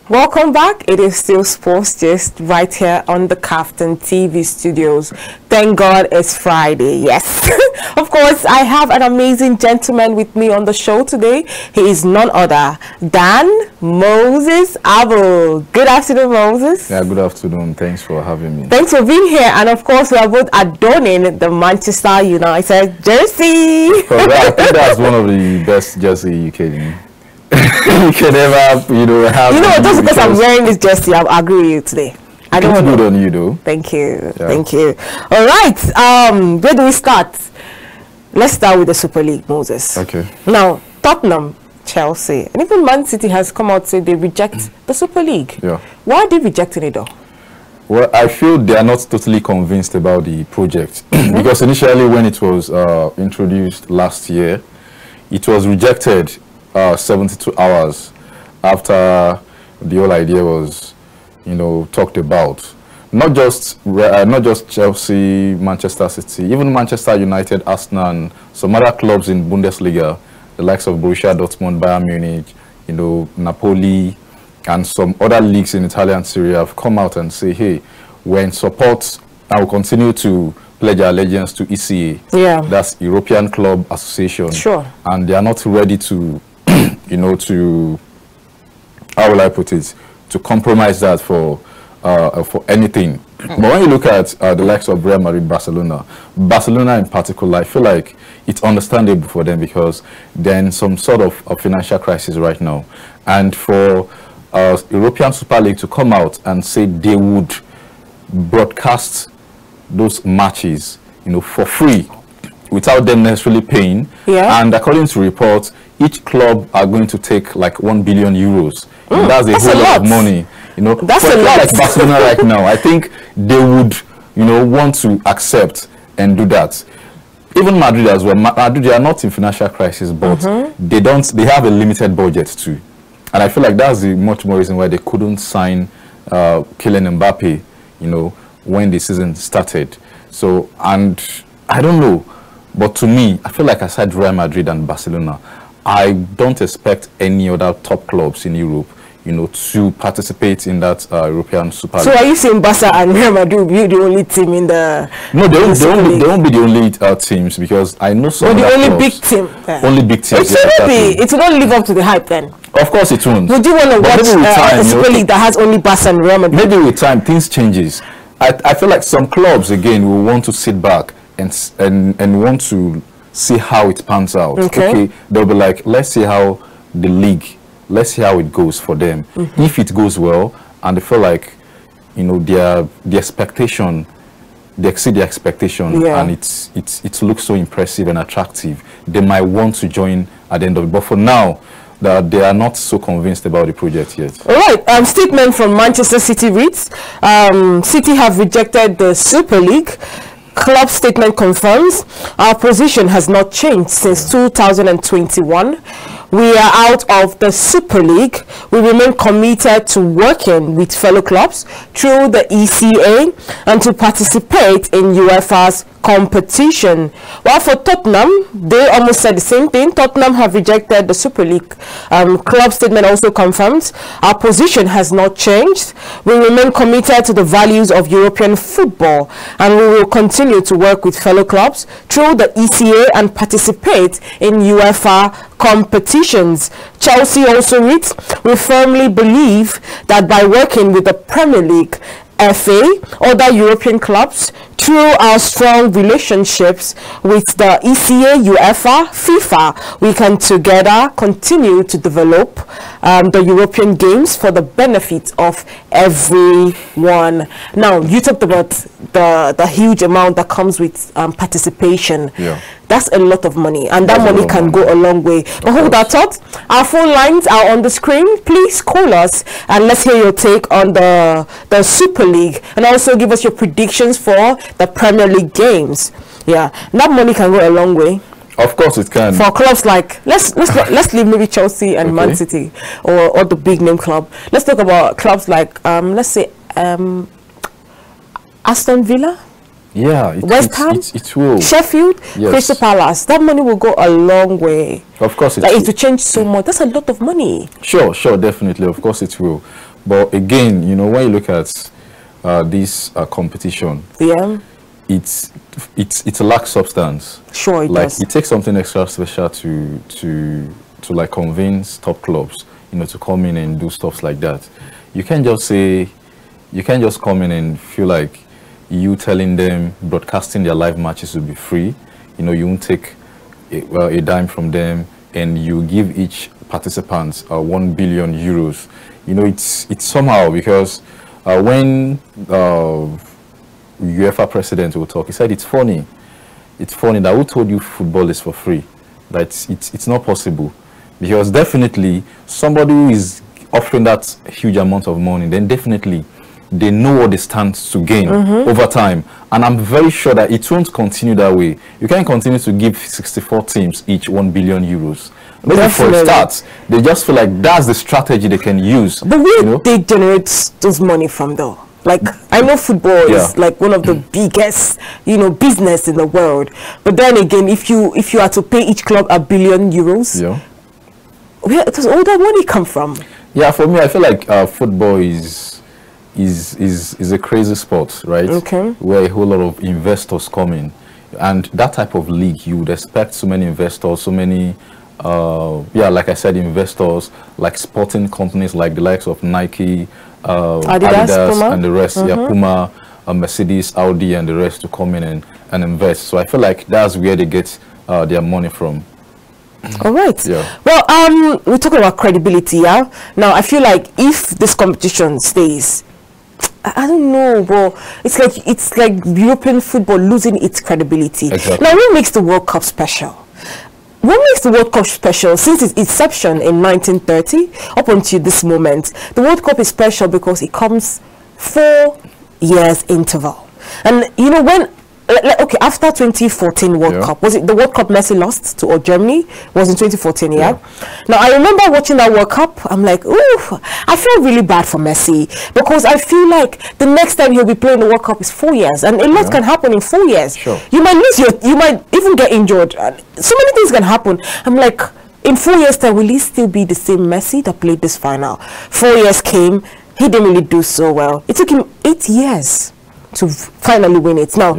Welcome back. It is still Sports Gist right here on the Captain TV studios. Thank God it's Friday. Yes. Of course, I have an amazing gentleman with me on the show today. He is none other than Moses Abel. Good afternoon, Moses. Yeah, good afternoon. Thanks for having me. Thanks for being here. And of course, we are both adorning the Manchester United jersey. I think that's one of the best jersey you can ever have. Just because I'm wearing this jersey, I agree with you today. I don't good on you though. Thank you. Yeah. Thank you. All right. Where do we start? Let's start with the Super League, Moses. Okay. Now, Tottenham, Chelsea, and even Man City has come out saying they reject the Super League. Yeah. Why are they rejecting it though? Well, I feel they are not totally convinced about the project because initially when it was introduced last year, it was rejected 72 hours after the whole idea was, talked about. Not just Chelsea, Manchester City, even Manchester United, Arsenal, and some other clubs in Bundesliga, the likes of Borussia Dortmund, Bayern Munich, Napoli, and some other leagues in Italian Serie A have come out and say, hey, we're in support and will continue to pledge our allegiance to ECA. Yeah. That's European Club Association. Sure. And they are not ready to, to, how will I put it, to compromise that for anything. But when you look at the likes of Real Madrid, Barcelona in particular, I feel like it's understandable for them because they're in some sort of financial crisis right now. And for European Super League to come out and say they would broadcast those matches, for free, without them necessarily paying. Yeah. And according to reports, each club are going to take like 1 billion euros. That's a whole lot of money. That's a lot. Like Barcelona right now, I think they would, want to accept and do that. Even Madrid as well. Madrid, they are not in financial crisis, but they have a limited budget too. And I feel like that's the much more reason why they couldn't sign Kylian Mbappe, when the season started. So, and I don't know, but to me, I feel like aside Real Madrid and Barcelona, I don't expect any other top clubs in Europe, to participate in that European Super League. So are you saying Barca and Real Madrid will be the only team in the... No, they won't be the only teams, because I know some the only clubs, big team. Only big teams. It will not live up to the hype then. Of course it won't. Would you want to watch a Super League that has only Barca and Real Madrid? Maybe with time things changes. I feel like some clubs again will want to sit back and want to see how it pans out. Okay, they'll be like, let's see how the league, let's see how it goes for them. If it goes well and they feel like the expectation, they exceed the expectation, and it looks so impressive and attractive, they might want to join at the end of it. But for now, they are not so convinced about the project yet. All right. Statement from Manchester City reads, City have rejected the Super League. Club statement confirms our position has not changed since 2021. We are out of the Super League. We remain committed to working with fellow clubs through the ECA and to participate in UEFA's competition. While for Tottenham, they almost said the same thing. Tottenham have rejected the Super League. Club statement also confirms our position has not changed. We remain committed to the values of European football, and we will continue to work with fellow clubs through the ECA and participate in UEFA competitions. Chelsea also reads, we firmly believe that by working with the Premier League, FA, other European clubs, through our strong relationships with the ECA, UEFA, FIFA, we can together continue to develop the European games for the benefit of everyone. Now, you talked about the huge amount that comes with participation. Yeah. That's a lot of money, and that money can go a long way. But hold that thought. Our phone lines are on the screen. Please call us and let's hear your take on the Super League, and also give us your predictions for the Premier League games. Yeah, that money can go a long way. Of course it can. For clubs like let's leave maybe Chelsea and Man City or the big name club. Let's talk about clubs like let's say Aston Villa. Yeah, West Ham, it will. Sheffield, yes. Crystal Palace. That money will go a long way. Of course, it will change so much. That's a lot of money. Sure, definitely. Of course, it will. But again, you know, when you look at this competition, yeah, it lacks substance. Sure, it like does. It takes something extra special to like convince top clubs, you know, to come in and do stuff like that. You can't just come in and feel like you telling them broadcasting their live matches will be free. You know, you won't take a dime from them, and you give each participant 1 billion euros. You know, it's somehow, because when UEFA president will talk, he said it's funny that who told you football is for free? That it's not possible, because definitely somebody who is offering that huge amount of money, then definitely they know what they stand to gain over time. And I'm very sure that it won't continue that way. You can't continue to give 64 teams each 1 billion euros. Maybe for a start, they just feel like that's the strategy they can use. But where they generate those money from, though? Like, I know football is like one of the biggest, you know, business in the world. But then again, if you are to pay each club 1 billion euros, where does all that money come from? Yeah, for me, I feel like football is a crazy sport, right? Okay. Where a whole lot of investors come in, and that type of league, you would expect so many investors, so many, like I said, investors, like sporting companies, like the likes of Nike, Adidas Puma, and the rest, Puma, Mercedes, Audi, and the rest to come in and invest. So I feel like that's where they get their money from. All right. Yeah. Well, we're talking about credibility. Yeah. Now, I feel like if this competition stays, I don't know, but it's like European football losing its credibility. Exactly. Now, what makes the World Cup special? What makes the World Cup special since its inception in 1930 up until this moment? The World Cup is special because it comes 4 years interval. And you know, when okay, after 2014 World Cup, was it the World Cup Messi lost to Germany? Was in 2014, yeah? Now, I remember watching that World Cup. I'm like, ooh, I feel really bad for Messi, because I feel like the next time he'll be playing the World Cup is 4 years, and a lot can happen in 4 years. Sure. You might lose you might even get injured. So many things can happen. I'm like, in 4 years' time, will he still be the same Messi that played this final? 4 years came, he didn't really do so well. It took him 8 years to finally win it. Now,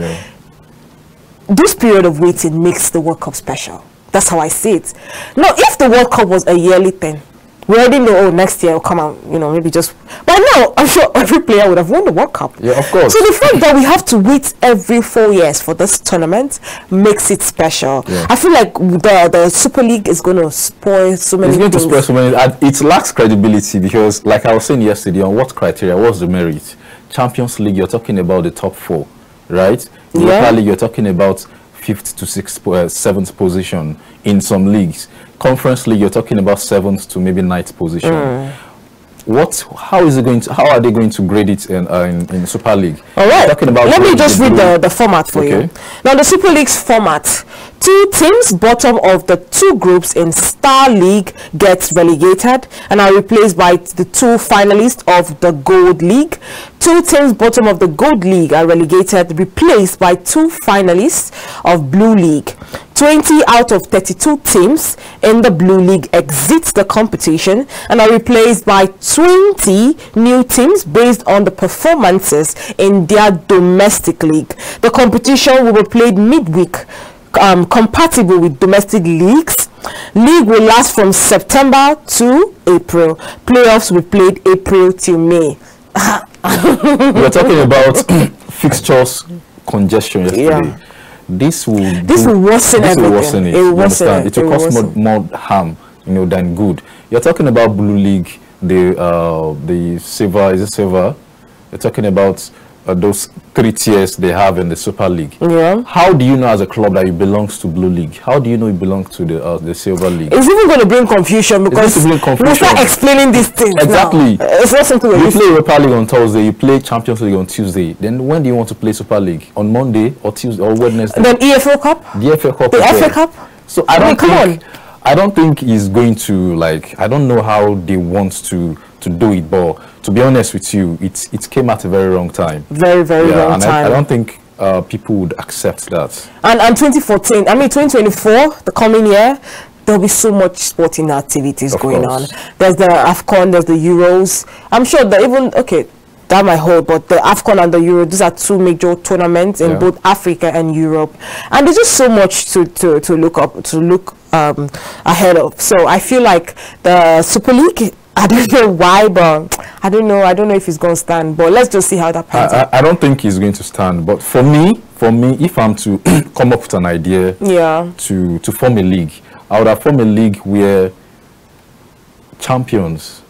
this period of waiting makes the World Cup special. That's how I see it. Now, if the World Cup was a yearly thing, we already know, oh, next year will come out, you know, maybe just... But now, I'm sure every player would have won the World Cup. Yeah, of course. So the fact that we have to wait every 4 years for this tournament makes it special. Yeah. I feel like the Super League is going to spoil so many things. It's going to spoil so many... It lacks credibility because, like I was saying yesterday, on what criteria, what's the merit? Champions League, you're talking about the top 4, right? Europa League, you're talking about 5th to 7th position in some leagues. Conference League, you're talking about 7th to maybe 9th position. How are they going to grade it in Super League? All right, let me just read the format for you. Now, the Super League's format: 2 teams bottom of the 2 groups in Star League gets relegated and are replaced by the 2 finalists of the Gold League. 2 teams bottom of the Gold League are relegated, replaced by 2 finalists of Blue League. 20 out of 32 teams in the Blue League exit the competition and are replaced by 20 new teams based on the performances in their domestic league. The competition will be played midweek, compatible with domestic leagues. League will last from September to April. Playoffs will be played April till May. We're talking about fixtures congestion yesterday. Yeah. This will worsen everything. It will cause more harm, you know, than good. You're talking about Blue League, the silver, is it silver? You're talking about those 3 tiers they have in the Super League. Yeah. How do you know as a club that it belongs to Blue League? How do you know it belongs to the Silver League? It's even going to bring confusion because we'll start explaining these things. Exactly. It's not something you play Europa League on Thursday, you play Champions League on Tuesday. Then when do you want to play Super League? On Monday or Tuesday or Wednesday? And then EFL Cup? The FA Cup. The FA Cup? So I don't think he's going to, like, I don't know how they want to do it, but to be honest with you, it came at a very wrong time. Very wrong time. I don't think people would accept that. And 2014, I mean 2024, the coming year, there'll be so much sporting activities going course. on. There's the AFCON, there's the Euros. I'm sure that even, okay, that might hold, but the AFCON and the Euro, these are two major tournaments in both Africa and Europe, and there's just so much to look ahead of. So I feel like the Super League, I don't know why, but I don't know if it's going to stand, but let's just see how that pans out. I don't think it's going to stand, but for me, if I'm to come up with an idea to form a league, I would have formed a league where champions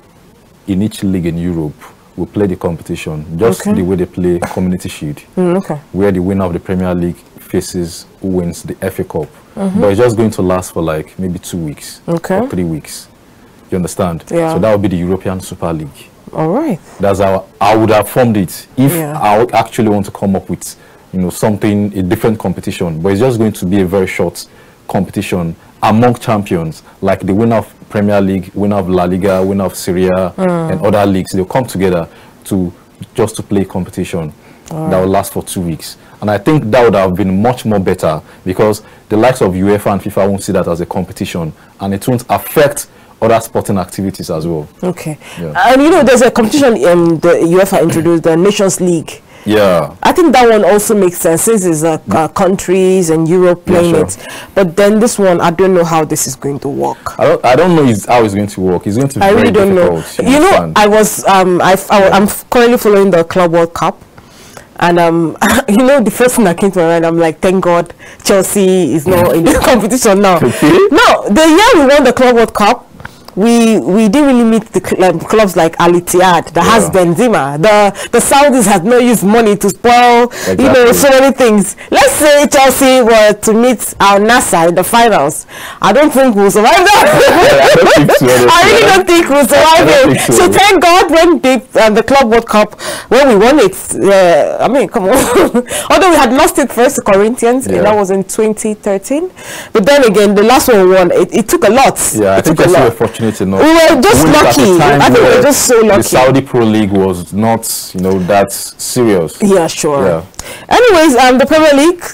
in each league in Europe will play the competition, just the way they play Community Shield, where the winner of the Premier League faces who wins the FA Cup. But it's just going to last for like maybe 2 weeks or 3 weeks. You understand? Yeah. So that would be the European Super League. All right. That's how I would have formed it if I would actually want to come up with, something, a different competition. But it's just going to be a very short competition among champions, like the winner of Premier League, winner of La Liga, winner of Serie A, and other leagues. They'll come together to play competition that will last for 2 weeks. And I think that would have been much more better, because the likes of UEFA and FIFA won't see that as a competition, and it won't affect other sporting activities as well. Okay. Yeah. And there's a competition the UEFA introduced, the Nations League. Yeah, I think that one also makes sense, since it's countries and Europe playing it. But then this one, I don't know how this is going to work. I don't know how it's going to work. It's going to be very difficult. I'm currently following the Club World Cup, and the first thing that came to my mind, I'm like, thank God Chelsea is not in the competition now. No, the year we won the Club World Cup, we didn't really meet the clubs like Al Ittihad that has Benzema. The Saudis had not used money to spoil so many things. Let's say Chelsea were to meet Al Nassr in the finals. I don't think we'll survive that. I really don't think we'll survive it. So thank God when the Club World Cup, when we won it, I mean, come on. Although we had lost it first to Corinthians, and that was in 2013. But then again, the last one we won, it took a lot. Yeah, I think we were fortunate enough. We were just lucky. I think we were just so lucky. The Saudi Pro League was not, that serious. Yeah, sure. Yeah. Anyways, the Premier League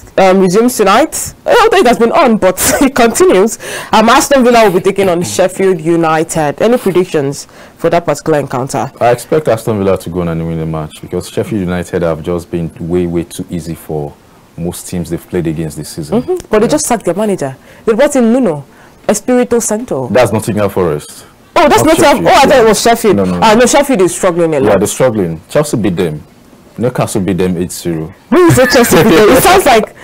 resumes tonight. I don't think it has been on, but it continues. Aston Villa will be taking on Sheffield United. Any predictions for that particular encounter? I expect Aston Villa to go on and win the match, because Sheffield United have just been way too easy for most teams they've played against this season. But they just sacked their manager. They brought in Nuno Espirito Santo. That's Nottingham Forest. Oh, that's not Sheffield. I thought it was Sheffield. No, Sheffield is struggling a lot. Yeah, they're struggling. Chelsea beat them. Newcastle beat them 8-0. When you say Chelsea beat them, it sounds like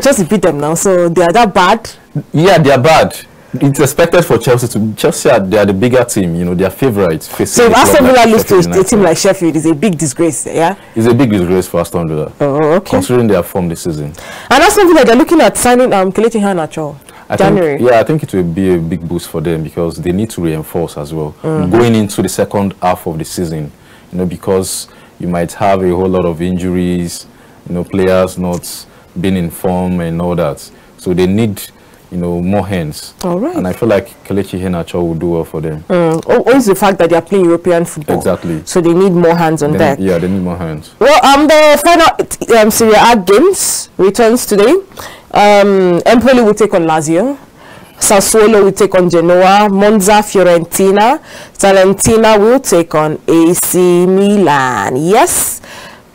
Chelsea beat them now, so they are that bad. Yeah, they are bad. It's expected for Chelsea to. They are the bigger team. They are favourites. So if Aston Villa lose to a team like Sheffield, it's a big disgrace. Yeah, it's a big disgrace for Aston Villa. Oh, okay. Considering their form this season. And Aston Villa, they're looking at signing Kelechi Iheanacho. I think it will be a big boost for them, because they need to reinforce as well going into the second half of the season. Because you might have a whole lot of injuries, players not being in form and all that. So they need, more hands. All right. And I feel like Kelechi Iheanacho will do well for them. Always the fact that they are playing European football. Exactly. So they need more hands on deck. Yeah, they need more hands. Well, the final Serie A games returns today. Empoli will take on Lazio. Sassuolo will take on Genoa. Monza, Fiorentina. Salentina will take on AC Milan. Yes.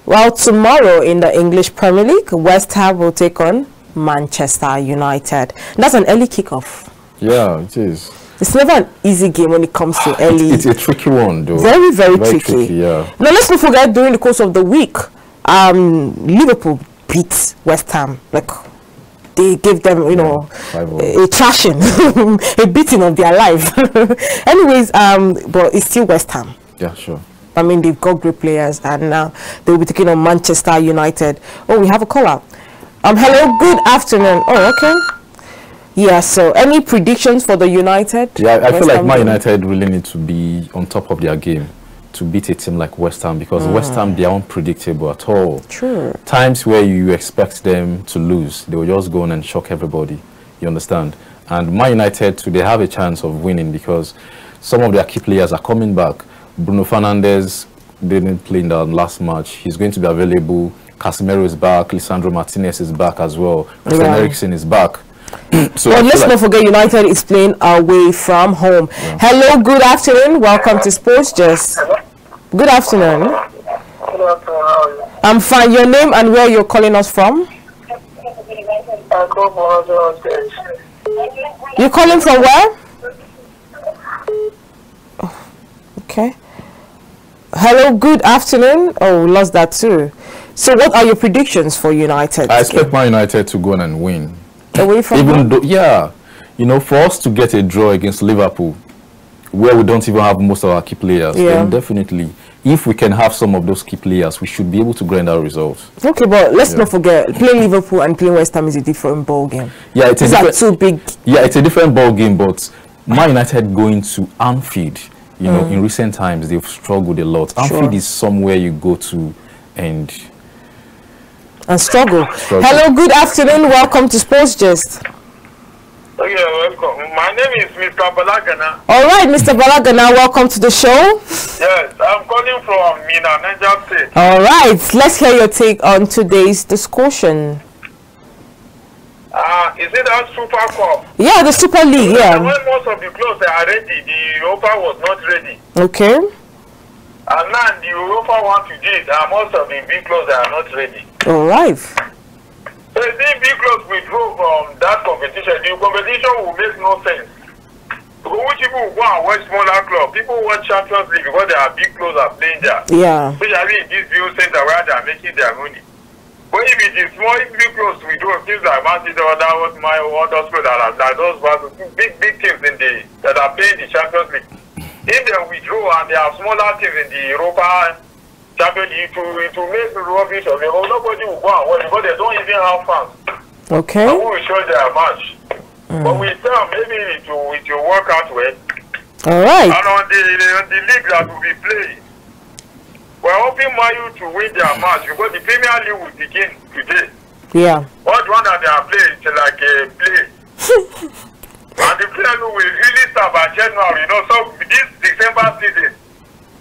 Well, tomorrow in the English Premier League, West Ham will take on Manchester United. That's an early kickoff. Yeah, it is. It's never an easy game when it comes to early. It's a tricky one, though. Very tricky. Yeah. Now, let's not forget, during the course of the week, Liverpool beat West Ham. They gave them, a thrashing, a beating of their life. Anyways, but it's still West Ham. Yeah, sure. I mean, they've got great players, and now they'll be taking on Manchester United. Oh, we have a caller. Hello, good afternoon. Oh, okay. Yeah, so any predictions for the United? Yeah, I feel like Man United really need to be on top of their game to beat a team like West Ham, because West Ham, they are unpredictable at all. True. Times where you expect them to lose, they will just go on and shock everybody. You understand? And Man United too, they have a chance of winning, because some of their key players are coming back. Bruno Fernandes didn't play in the last match. He's going to be available. Casemiro is back. Lisandro Martinez is back as well. Christian Eriksen is back. So but let's not forget, United is playing away from home. Yeah. Hello, good afternoon. Welcome to Sports Just. Good afternoon. Good afternoon. How are you? I'm fine. Your name and where you're calling us from? I call for You're calling from where? Oh, okay. Hello, good afternoon. Oh, we lost that too. So what are your predictions for United? I expect Man United to go on and win. Away from even though, yeah, you know, for us to get a draw against Liverpool, where we don't even have most of our key players, then definitely, if we can have some of those key players, we should be able to grind our results. Okay, but let's not forget, playing Liverpool and playing West Ham is a different ball game. Yeah, it's too big. Yeah, it's a different ball game, but Man United going to Anfield, you know, in recent times, they've struggled a lot. Anfield is somewhere you go to and struggle. Hello, good afternoon. Welcome to Sports Just. Okay, welcome. My name is Mr. Balagana. All right, Mr. Balagana, welcome to the show. Yes, I'm calling from Mina, Niger State. All right, let's hear your take on today's discussion. Is it that Super Cup? Yeah, the Super League, yeah. When most of the clubs are ready, the Europa was not ready. Okay. And now the Europa want to do it, and most of the big clubs are not ready. All right. So if the big clubs withdraw from that competition, the competition will make no sense. Because which people will go and watch smaller clubs? People watch Champions League because there are big clubs are playing there. Yeah. Especially in this view center where they are making their money. But if it is small, if big clubs withdraw, teams like Man City or that was my other clubs that are those big teams in the that are playing the Champions League. If they withdraw and they have smaller teams in the Europa Champions League, it will make rubbish of it. Nobody will go and watch because they don't even have fans. Okay. And we will show their match. But we tell maybe it will work out well. All right. And on the league that will be playing, we're hoping Man U to win their match because the Premier League will begin today. Yeah. What one that they are playing is like a play. And the Premier League will really start by January, you know. So this December season,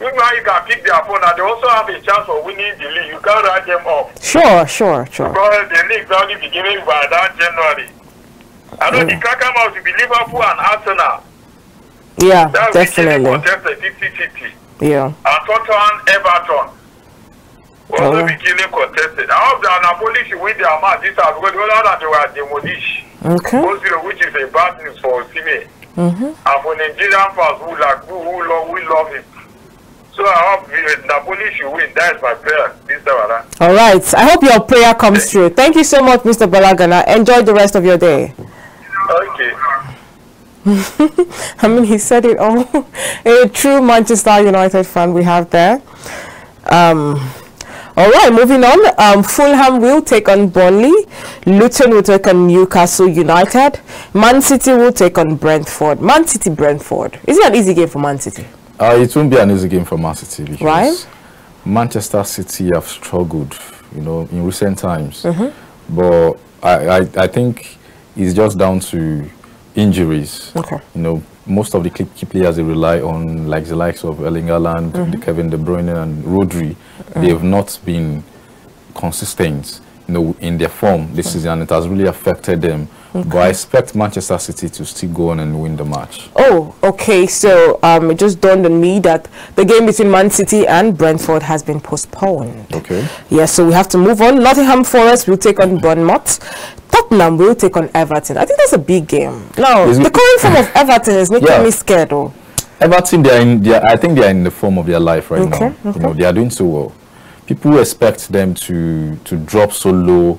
you can pick their phone and they also have a chance of winning the league. You can't write them off. Sure. Because the league is only beginning by that January. I know the cracker match will be Liverpool and Arsenal. Yeah, that definitely. Contested 50-50. Yeah. And Tottenham, Everton will also be killing contested. I hope that Napoli should win their match this time because the other that they were demolished. Okay. Which is a bad news for Osimhen. And for Nigerian fans who love him. So I hope Napoli should win. That is my prayer this time around. All right. I hope your prayer comes true. Thank you so much, Mr. Balagana. Enjoy the rest of your day. Okay. I mean, he said it all. A true Manchester United fan we have there. All right, moving on. Fulham will take on Burnley. Luton will take on Newcastle United. Man City will take on Brentford. Man City, Brentford. Is it an easy game for Man City? It won't be an easy game for Man City because right? Manchester City have struggled, you know, in recent times. But I think it's just down to injuries. Okay. You know, most of the key players they rely on, like the likes of Erling Haaland, Kevin De Bruyne, and Rodri, they have not been consistent, you know, in their form this season, and it has really affected them. But I expect Manchester City to still go on and win the match. Oh, okay. So it just dawned on me that the game between Man City and Brentford has been postponed. Okay. Yeah, so we have to move on. Nottingham Forest will take on Bournemouth. Tottenham will take on Everton. I think that's a big game. Now, the current form of Everton is making me scared, though. Everton, I think they are in the form of their life right now. You know, they are doing so well. People expect them to drop so low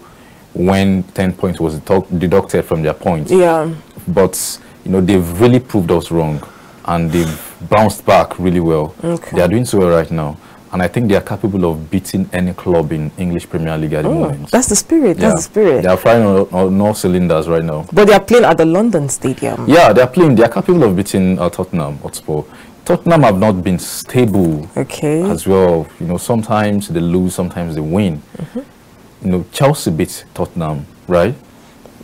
when 10 points was deducted from their points. Yeah. But, you know, they've really proved us wrong. And they've bounced back really well. Okay. They are doing so well right now. And I think they are capable of beating any club in English Premier League at the moment. That's the spirit. That's the spirit. They are firing on all cylinders right now. But they are playing at the London Stadium. Yeah, they are playing. They are capable of beating Tottenham Hotspur. Tottenham have not been stable as well. You know, sometimes they lose, sometimes they win. You know, Chelsea beat Tottenham, right?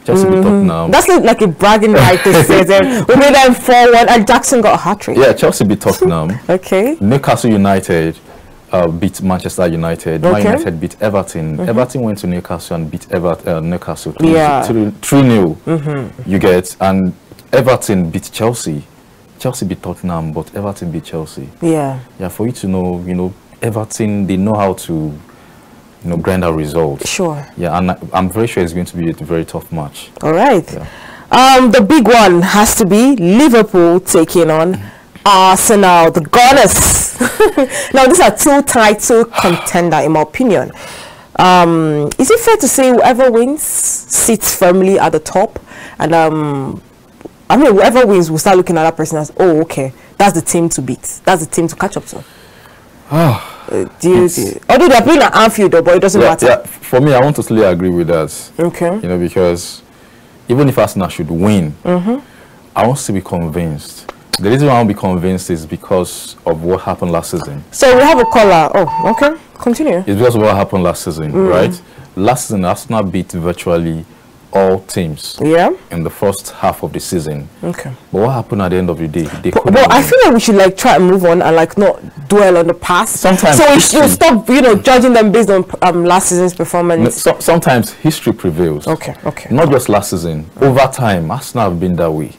Chelsea beat Tottenham. That's like a bragging right this season. We made them 4-1 and Jackson got a hat-trick. Yeah, Chelsea beat Tottenham. Okay. Newcastle United beat Manchester United. Man United beat Everton. Everton went to Newcastle and beat Newcastle 3-0. You get, and Everton beat Chelsea. Chelsea beat Tottenham, but Everton beat Chelsea. Yeah, for you to know, Everton, they know how to, grind out results. Sure. Yeah, and I'm very sure it's going to be a very tough match. All right. Yeah. The big one has to be Liverpool taking on Arsenal, the Gunners. Now, these are two title contender, in my opinion. Is it fair to say whoever wins sits firmly at the top? And whoever wins will start looking at that person as, oh, okay, that's the team to beat. That's the team to catch up to. Although they're playing at Anfield, but it doesn't matter. Yeah, for me, I won't totally agree with that. Okay. Because even if Arsenal should win, I won't still be convinced. The reason why I won't be convinced is because of what happened last season. So we have a caller. Oh, okay. Continue. It's because of what happened last season, right? Last season, Arsenal beat virtually all teams in the first half of the season. Okay. But what happened at the end of the day? But I feel like we should try and move on and not dwell on the past. Sometimes so we should stop, judging them based on last season's performance. No, sometimes history prevails. Okay. Not just last season. Over time, Arsenal have been that way.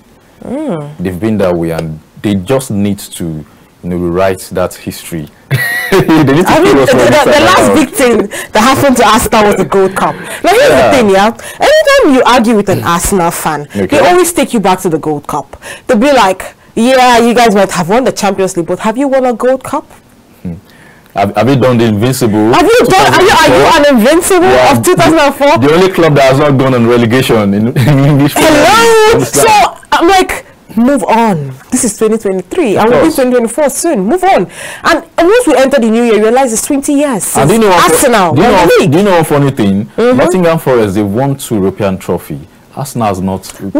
They've been that way, and they just need to rewrite that history. The last big thing that happened to Arsenal was the Gold Cup. Now here's the thing, anytime you argue with an Arsenal fan, they always take you back to the Gold Cup. They'll be like, yeah, you guys might have won the Champions League, but have you won a Gold Cup? Have you done the Invincible? Are you an Invincible of 2004? The only club that has not gone on relegation in English. Hello. So I'm like, move on. This is 2023. And we'll be 2024 soon. Move on. And once we enter the new year, you realize it's 20 years since Arsenal. Do you know one funny thing? Nottingham Forest, they won 2 European trophy. Arsenal has not. So I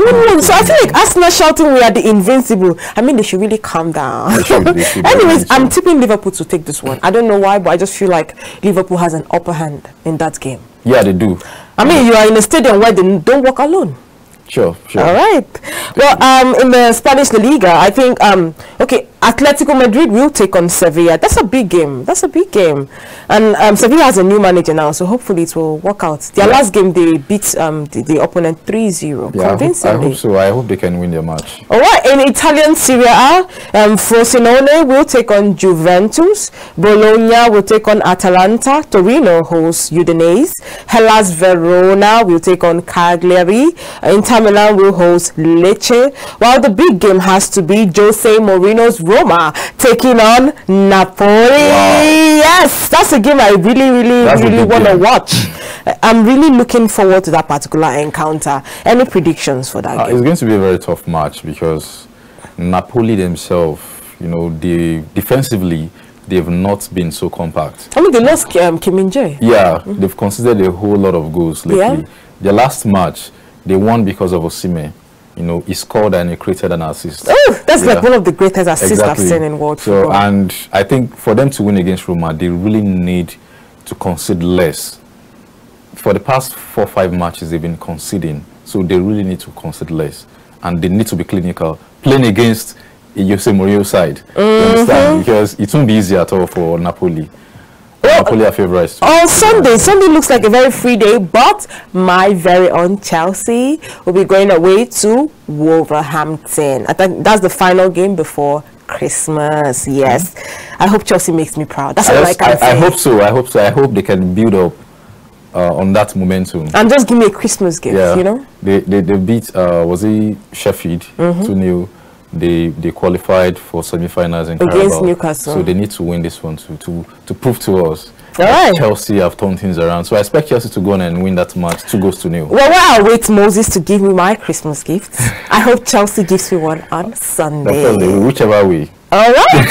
feel like Arsenal shouting we are the Invincible. I mean, they should really calm down. Anyways, I'm tipping Liverpool to take this one. I don't know why, but I just feel like Liverpool has an upper hand in that game. Yeah, they do. I mean, you are in a stadium where they don't walk alone. Sure. All right. Well, in the Spanish La Liga, I think, Atletico Madrid will take on Sevilla. That's a big game. And Sevilla has a new manager now, so hopefully it will work out. Their last game, they beat the opponent 3-0. Yeah, I hope so. I hope they can win their match. All right. In Italian Serie A, Frosinone will take on Juventus. Bologna will take on Atalanta. Torino hosts Udinese. Hellas Verona will take on Cagliari. Inter Milan will host Lecce. While the big game has to be Jose Mourinho's Roma taking on Napoli. Wow. Yes, that's a game I really want to watch. I'm really looking forward to that particular encounter. Any predictions for that game? It's going to be a very tough match because Napoli themselves, defensively, they've not been so compact. I mean, they lost Kim Min-jae. Yeah, they've conceded a whole lot of goals lately. Yeah. Their last match, they won because of Osimhen. He scored and he created an assist. Oh, that's like one of the greatest assists I've seen in world football. And I think for them to win against Roma, they really need to concede less. For the past 4 or 5 matches, they've been conceding. So they really need to concede less. And they need to be clinical. Playing against Jose Mourinho's side. You understand? Because it won't be easy at all for Napoli. Napoli are favorites. On Sunday looks like a very free day, but my very own Chelsea will be going away to Wolverhampton. I think that's the final game before Christmas. Yes, I hope Chelsea makes me proud. That's all I can say. I hope so. I hope they can build up on that momentum and just give me a Christmas gift. Yeah. They beat was it Sheffield 2-0. They qualified for semi-finals in against Carabao. Newcastle. So they need to win this one to prove to us that Chelsea have turned things around. So I expect Chelsea to go on and win that match 2-0. Well, while I wait Moses to give me my Christmas gift, I hope Chelsea gives me one on Sunday. Definitely, whichever way. All right.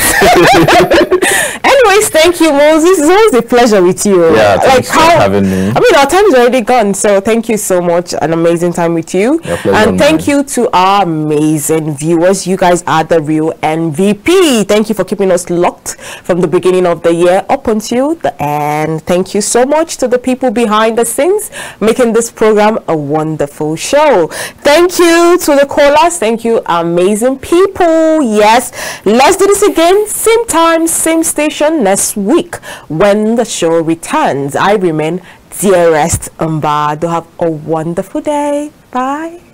Anyways, thank you, Moses. It's always a pleasure with you. Yeah, thanks for having me. I mean, our time is already gone, so thank you so much. An amazing time with you. And thank you to our amazing viewers. You guys are the real MVP. Thank you for keeping us locked from the beginning of the year up until the end. Thank you so much to the people behind the scenes making this program a wonderful show. Thank you to the callers. Thank you, amazing people. Yes, let's do this again. Same time, same station next week when the show returns. I remain Dearest Mbado. Have a wonderful day. Bye.